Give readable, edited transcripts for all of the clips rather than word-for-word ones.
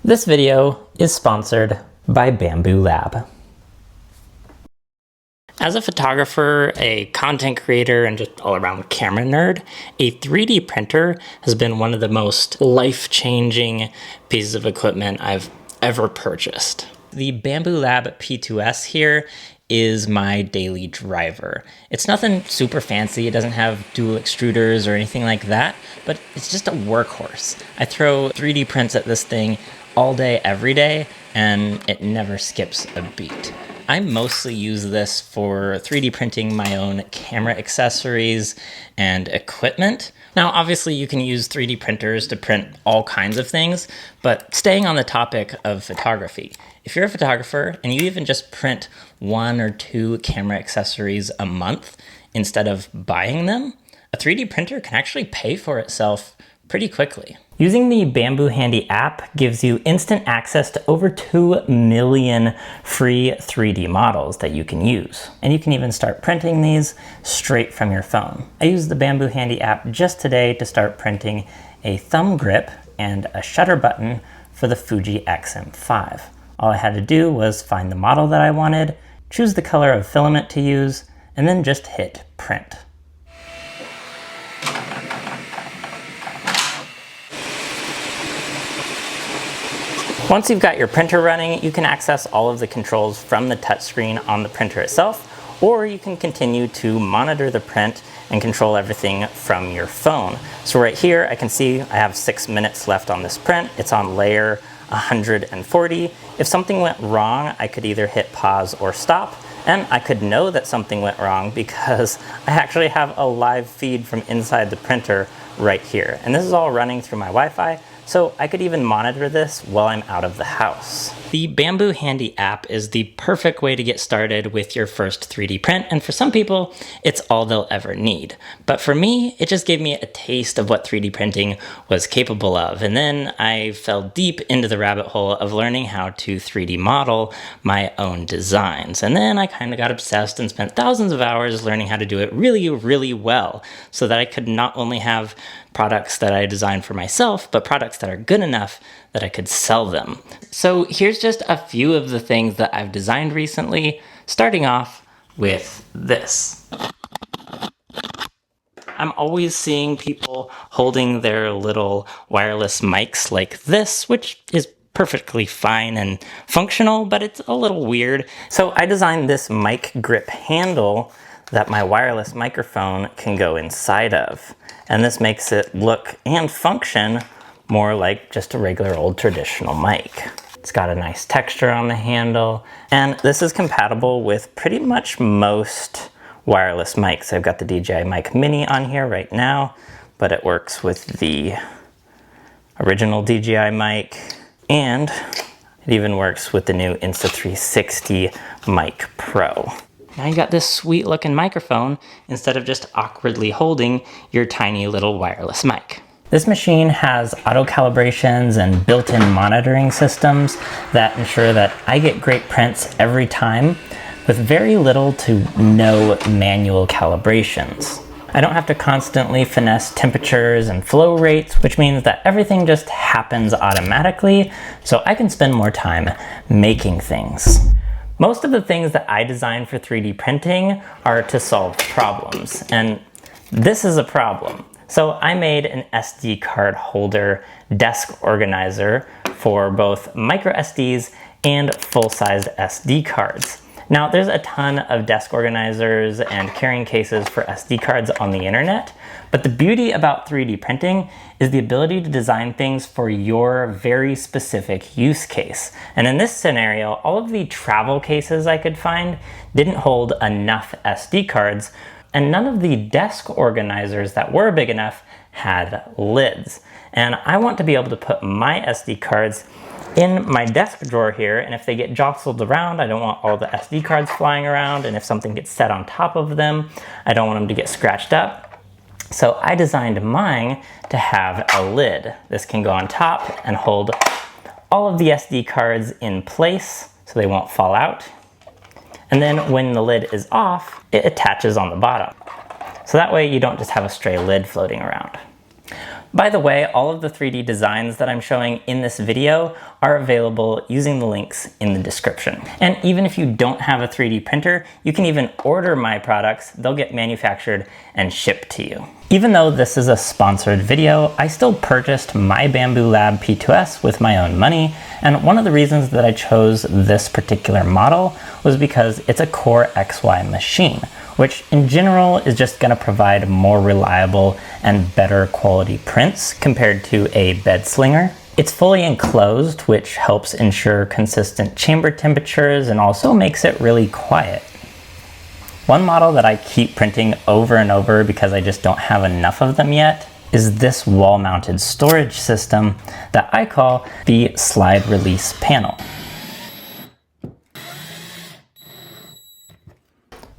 This video is sponsored by Bambu Lab. As a photographer, a content creator, and just all-around camera nerd, a 3D printer has been one of the most life-changing pieces of equipment I've ever purchased. The Bambu Lab P2S here is my daily driver. It's nothing super fancy, it doesn't have dual extruders or anything like that, but it's just a workhorse. I throw 3D prints at this thing all day, every day, and it never skips a beat. I mostly use this for 3D printing my own camera accessories and equipment. Now, obviously you can use 3D printers to print all kinds of things, but staying on the topic of photography, if you're a photographer and you even just print 1 or 2 camera accessories a month instead of buying them, a 3D printer can actually pay for itself pretty quickly. Using the Bambu Handy app gives you instant access to over 2 million free 3D models that you can use. And you can even start printing these straight from your phone. I used the Bambu Handy app just today to start printing a thumb grip and a shutter button for the Fuji X-M5. All I had to do was find the model that I wanted, choose the color of filament to use, and then just hit print. Once you've got your printer running, you can access all of the controls from the touchscreen on the printer itself, or you can continue to monitor the print and control everything from your phone. So right here, I can see I have 6 minutes left on this print. It's on layer 140. If something went wrong, I could either hit pause or stop, and I could know that something went wrong because I actually have a live feed from inside the printer right here. And this is all running through my Wi-Fi, so I could even monitor this while I'm out of the house. The Bambu Handy app is the perfect way to get started with your first 3D print, and for some people, it's all they'll ever need. But for me, it just gave me a taste of what 3D printing was capable of, and then I fell deep into the rabbit hole of learning how to 3D model my own designs. And then I kind of got obsessed and spent thousands of hours learning how to do it really, really well, so that I could not only have products that I designed for myself, but products that are good enough that I could sell them. So here's just a few of the things that I've designed recently, starting off with this. I'm always seeing people holding their little wireless mics like this, which is perfectly fine and functional, but it's a little weird. So I designed this mic grip handle that my wireless microphone can go inside of. And this makes it look and function more like just a regular old traditional mic. It's got a nice texture on the handle, and this is compatible with pretty much most wireless mics. I've got the DJI Mic Mini on here right now, but it works with the original DJI mic, and it even works with the new Insta360 Mic Pro. Now you got this sweet looking microphone instead of just awkwardly holding your tiny little wireless mic. This machine has auto calibrations and built-in monitoring systems that ensure that I get great prints every time with very little to no manual calibrations. I don't have to constantly finesse temperatures and flow rates, which means that everything just happens automatically, so I can spend more time making things. Most of the things that I design for 3D printing are to solve problems, and this is a problem. So I made an SD card holder desk organizer for both micro SDs and full-sized SD cards. Now, there's a ton of desk organizers and carrying cases for SD cards on the internet, but the beauty about 3D printing is the ability to design things for your very specific use case. And in this scenario, all of the travel cases I could find didn't hold enough SD cards, and none of the desk organizers that were big enough had lids. And I want to be able to put my SD cards in my desk drawer here, and if they get jostled around, I don't want all the SD cards flying around, and if something gets set on top of them, I don't want them to get scratched up. So I designed mine to have a lid. This can go on top and hold all of the SD cards in place so they won't fall out. And then when the lid is off, it attaches on the bottom. So that way you don't just have a stray lid floating around. By the way, all of the 3D designs that I'm showing in this video are available using the links in the description. And even if you don't have a 3D printer, you can even order my products. They'll get manufactured and shipped to you. Even though this is a sponsored video, I still purchased my Bambu Lab P2S with my own money. And one of the reasons that I chose this particular model was because it's a Core XY machine, which in general is just going to provide more reliable and better quality prints compared to a bed slinger. It's fully enclosed, which helps ensure consistent chamber temperatures and also makes it really quiet. One model that I keep printing over and over because I just don't have enough of them yet is this wall-mounted storage system that I call the slide release panel.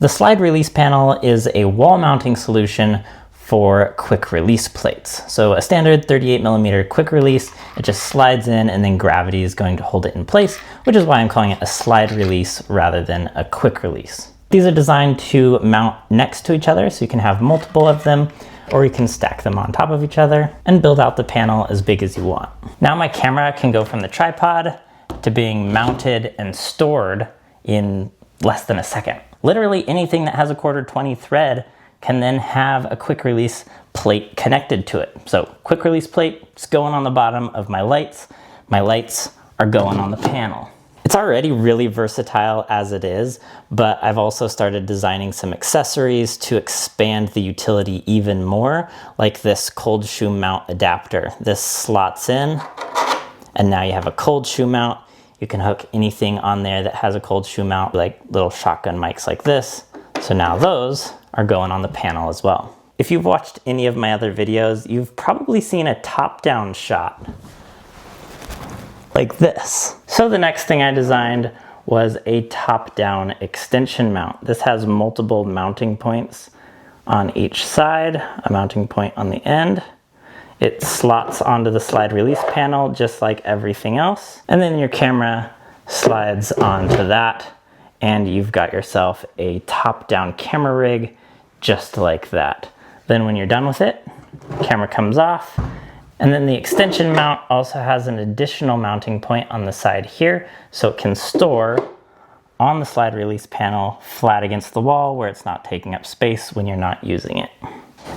The slide release panel is a wall mounting solution for quick release plates. So a standard 38mm quick release, it just slides in and then gravity is going to hold it in place, which is why I'm calling it a slide release rather than a quick release. These are designed to mount next to each other, so you can have multiple of them, or you can stack them on top of each other and build out the panel as big as you want. Now my camera can go from the tripod to being mounted and stored in less than a second. Literally anything that has a 1/4-20 thread can then have a quick release plate connected to it. So quick release plate is going on the bottom of my lights. My lights are going on the panel. It's already really versatile as it is, but I've also started designing some accessories to expand the utility even more, like this cold shoe mount adapter. This slots in, and now you have a cold shoe mount. You can hook anything on there that has a cold shoe mount, like little shotgun mics like this. So now those are going on the panel as well. If you've watched any of my other videos, you've probably seen a top-down shot like this. So the next thing I designed was a top-down extension mount. This has multiple mounting points on each side, a mounting point on the end. It slots onto the slide release panel just like everything else. And then your camera slides onto that and you've got yourself a top-down camera rig just like that. Then when you're done with it, camera comes off. And then the extension mount also has an additional mounting point on the side here, so it can store on the slide release panel flat against the wall where it's not taking up space when you're not using it.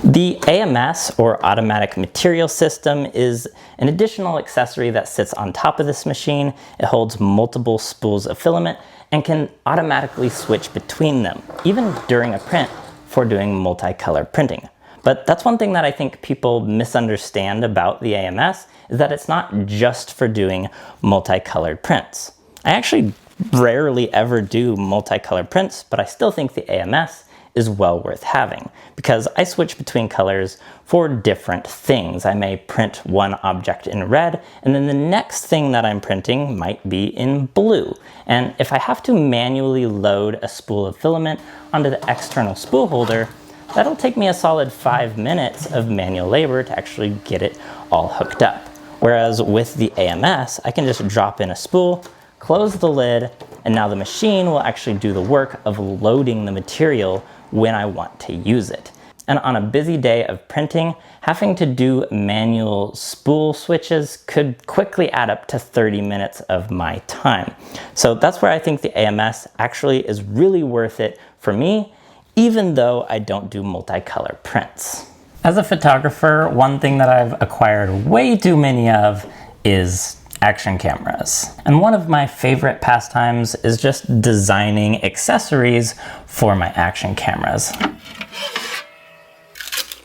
The AMS, or Automatic Material System, is an additional accessory that sits on top of this machine. It holds multiple spools of filament and can automatically switch between them, even during a print for doing multicolor printing. But that's one thing that I think people misunderstand about the AMS, is that it's not just for doing multicolored prints. I actually rarely ever do multicolored prints, but I still think the AMS is well worth having because I switch between colors for different things. I may print one object in red and then the next thing that I'm printing might be in blue. And if I have to manually load a spool of filament onto the external spool holder, that'll take me a solid 5 minutes of manual labor to actually get it all hooked up. Whereas with the AMS, I can just drop in a spool, close the lid, and now the machine will actually do the work of loading the material when I want to use it. And on a busy day of printing, having to do manual spool switches could quickly add up to 30 minutes of my time. So that's where I think the AMS actually is really worth it for me, even though I don't do multicolor prints. As a photographer, one thing that I've acquired way too many of is action cameras. And one of my favorite pastimes is just designing accessories for my action cameras.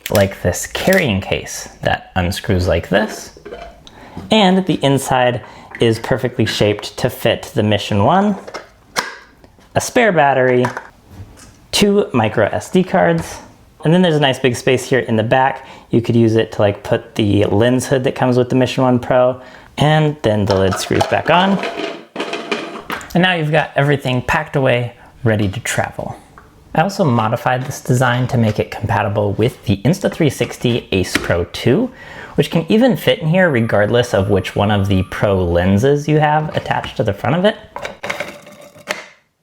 Like this carrying case that unscrews like this. And the inside is perfectly shaped to fit the Mission 1, a spare battery, 2 micro SD cards, and then there's a nice big space here in the back. You could use it to like put the lens hood that comes with the Mission 1 Pro, and then the lid screws back on. And now you've got everything packed away, ready to travel. I also modified this design to make it compatible with the Insta360 Ace Pro 2, which can even fit in here regardless of which one of the Pro lenses you have attached to the front of it.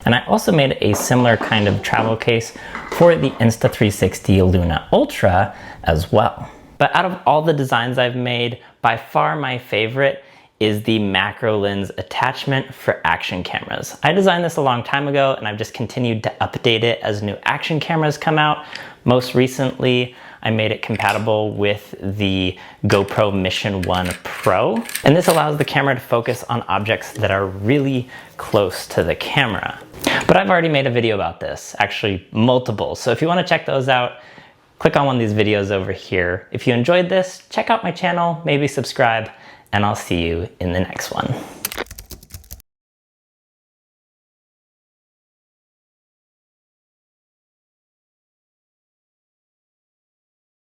And I also made a similar kind of travel case for the Insta360 Luna Ultra as well. But out of all the designs I've made, by far my favorite is the macro lens attachment for action cameras. I designed this a long time ago and I've just continued to update it as new action cameras come out. Most recently, I made it compatible with the GoPro Mission 1 Pro. And this allows the camera to focus on objects that are really close to the camera. But I've already made a video about this, actually multiple. So if you want to check those out, click on one of these videos over here. If you enjoyed this, check out my channel, maybe subscribe, and I'll see you in the next one.